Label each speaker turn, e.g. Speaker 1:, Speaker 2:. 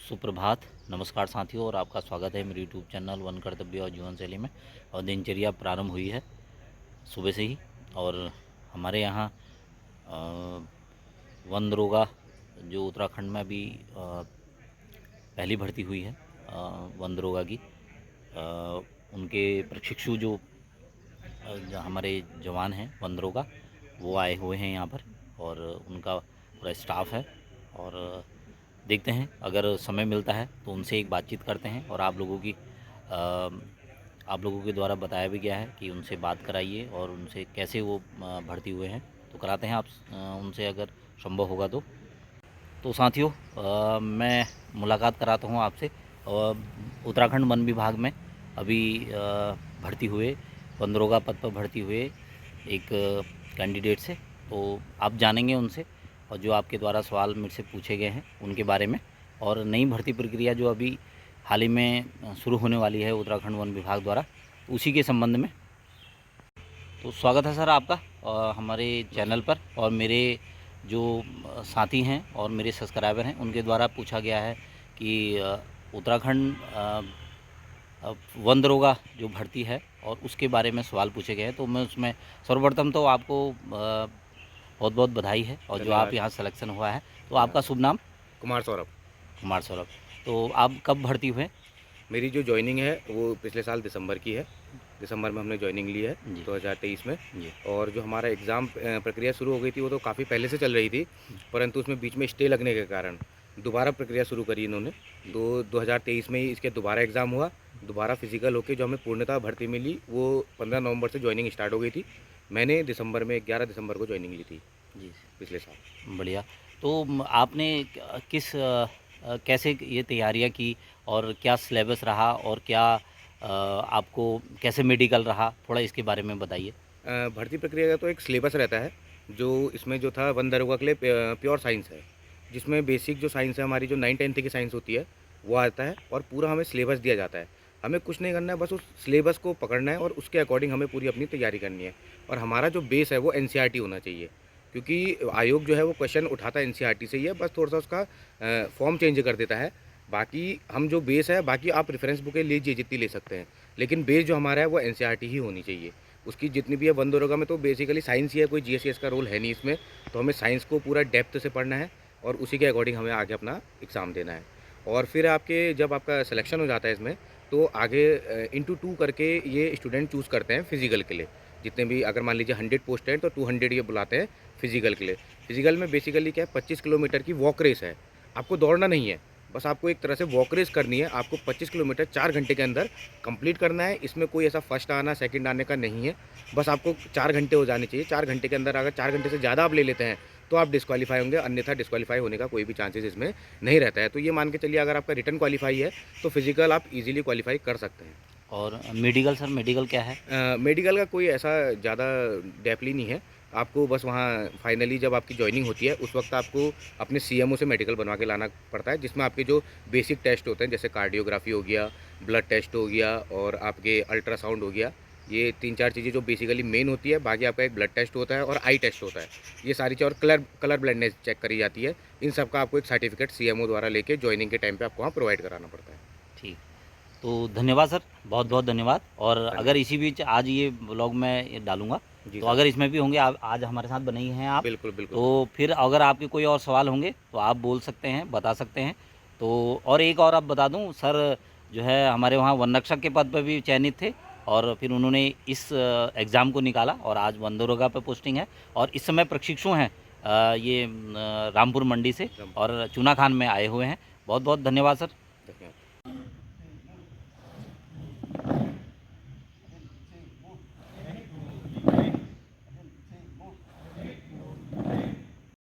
Speaker 1: सुप्रभात, नमस्कार साथियों। और आपका स्वागत है मेरे यूट्यूब चैनल वन कर्तव्य और जीवन शैली में। और दिनचर्या प्रारंभ हुई है सुबह से ही। और हमारे यहाँ वन दरोगा जो उत्तराखंड में अभी पहली भर्ती हुई है वन दरोगा की, उनके प्रशिक्षु जो हमारे जवान हैं वन दरोगा, वो आए हुए हैं यहाँ पर और उनका पूरा स्टाफ है। और देखते हैं, अगर समय मिलता है तो उनसे एक बातचीत करते हैं। और आप लोगों के द्वारा बताया भी गया है कि उनसे बात कराइए और उनसे कैसे वो भर्ती हुए हैं, तो कराते हैं आप उनसे अगर संभव होगा तो साथियों, मैं मुलाकात कराता हूँ आपसे। उत्तराखंड वन विभाग में अभी भर्ती हुए वन दरोगा पद पर भर्ती हुए एक कैंडिडेट से, तो आप जानेंगे उनसे और जो आपके द्वारा सवाल मेरे से पूछे गए हैं उनके बारे में, और नई भर्ती प्रक्रिया जो अभी हाल ही में शुरू होने वाली है उत्तराखंड वन विभाग द्वारा, उसी के संबंध में। तो स्वागत है सर आपका हमारे चैनल पर। और मेरे जो साथी हैं और मेरे सब्सक्राइबर हैं, उनके द्वारा पूछा गया है कि उत्तराखंड वन दरोगा जो भर्ती है और उसके बारे में सवाल पूछे गए हैं। तो मैं उसमें सर्वप्रथम तो आपको बहुत बहुत बधाई है, और जो आप यहाँ सिलेक्शन हुआ है। तो आपका शुभ नाम?
Speaker 2: कुमार सौरभ।
Speaker 1: कुमार सौरभ। तो आप कब भर्ती हुए?
Speaker 2: मेरी जो जॉइनिंग है वो पिछले साल दिसंबर की है। दिसंबर में हमने जॉइनिंग ली है 2023 में। और जो हमारा एग्ज़ाम प्रक्रिया शुरू हो गई थी वो तो काफ़ी पहले से चल रही थी, परंतु उसमें बीच में स्टे लगने के कारण दोबारा प्रक्रिया शुरू करी इन्होंने। 2023 में ही इसके दोबारा एग्ज़ाम हुआ, दोबारा फिजिकल होके जो हमें पूर्णतः भर्ती मिली वो 15 नवंबर से जॉइनिंग स्टार्ट हो गई थी। मैंने दिसंबर में 11 दिसंबर को जॉइनिंग ली थी
Speaker 1: जी
Speaker 2: पिछले साल।
Speaker 1: बढ़िया। तो आपने कैसे ये तैयारियां की और क्या सिलेबस रहा और क्या आपको कैसे मेडिकल रहा, थोड़ा इसके बारे में बताइए।
Speaker 2: भर्ती प्रक्रिया का तो एक सिलेबस रहता है, जो इसमें जो था वन दरोगा के लिए प्योर साइंस है, जिसमें बेसिक जो साइंस है हमारी जो 9-10 की साइंस होती है वो आता है, और पूरा हमें सिलेबस दिया जाता है। हमें कुछ नहीं करना है, बस उस सिलेबस को पकड़ना है और उसके अकॉर्डिंग हमें पूरी अपनी तैयारी करनी है। और हमारा जो बेस है वो एनसीईआरटी होना चाहिए, क्योंकि आयोग जो है वो क्वेश्चन उठाता है एनसीईआरटी से ही है, बस थोड़ा सा उसका फॉर्म चेंज कर देता है। बाकी हम जो बेस है, बाकी आप रेफरेंस बुकें लीजिए जितनी ले सकते हैं, लेकिन बेस जो हमारा है वो एनसीईआरटी ही होनी चाहिए। उसकी जितनी भी है वन दरोगा में तो बेसिकली साइंस ही है, कोई जीएसएस का रोल है नहीं इसमें। तो हमें साइंस को पूरा डेप्थ से पढ़ना है और उसी के अकॉर्डिंग हमें आगे अपना एग्ज़ाम देना है। और फिर जब आपका सिलेक्शन हो जाता है इसमें, तो आगे इंटू 2 करके ये स्टूडेंट चूज़ करते हैं फिजिकल के लिए। जितने भी, अगर मान लीजिए 100 पोस्ट हैं तो 200 ये बुलाते हैं फिजिकल के लिए। फिजिकल में बेसिकली क्या है, 25 किलोमीटर की वॉक रेस है। आपको दौड़ना नहीं है, बस आपको एक तरह से वॉक रेस करनी है। आपको 25 किलोमीटर 4 घंटे के अंदर कंप्लीट करना है। इसमें कोई ऐसा फर्स्ट आना सेकंड आने का नहीं है, बस आपको 4 घंटे हो जाने चाहिए। 4 घंटे के अंदर अगर 4 घंटे से ज़्यादा आप ले लेते हैं तो आप डिस्क्वालीफाई होंगे, अन्यथा डिस्क्वालीफाई होने का कोई भी चांसेस इसमें नहीं रहता है। तो ये मान के चलिए, अगर आपका रिटन क्वालीफाई है तो फिजिकल आप इजीली क्वालीफाई कर सकते हैं।
Speaker 1: और मेडिकल सर, मेडिकल क्या है?
Speaker 2: मेडिकल का कोई ऐसा ज़्यादा डेपली नहीं है। आपको बस वहाँ फाइनली जब आपकी जॉइनिंग होती है उस वक्त आपको अपने सीएमओ से मेडिकल बनवा के लाना पड़ता है, जिसमें आपके जो बेसिक टेस्ट होते हैं, जैसे कार्डियोग्राफी हो गया, ब्लड टेस्ट हो गया और आपके अल्ट्रासाउंड हो गया। ये 3-4 चीज़ें जो बेसिकली मेन होती है। बाकी आपका एक ब्लड टेस्ट होता है और आई टेस्ट होता है। ये सारी चीज़, और कलर ब्लाइंडनेस चेक करी जाती है। इन सब का आपको एक सर्टिफिकेट सीएमओ द्वारा लेके जॉइनिंग के टाइम पे आपको वहाँ प्रोवाइड कराना पड़ता है।
Speaker 1: ठीक। तो धन्यवाद सर, बहुत बहुत धन्यवाद। और अगर इसी बीच आज ये ब्लॉग मैं डालूंगा, तो अगर इसमें भी होंगे, आप आज हमारे साथ बने ही हैं आप,
Speaker 2: बिल्कुल बिल्कुल।
Speaker 1: तो फिर अगर आपके कोई और सवाल होंगे तो आप बोल सकते हैं, बता सकते हैं। तो और एक और आप बता दूं सर, जो है हमारे वहाँ वन रक्षक के पद पर भी चयनित थे, और फिर उन्होंने इस एग्ज़ाम को निकाला और आज वन दरोगा पर पोस्टिंग है। और इस समय प्रशिक्षु हैं ये रामपुर मंडी से और चूना खान में आए हुए हैं। बहुत बहुत धन्यवाद सर।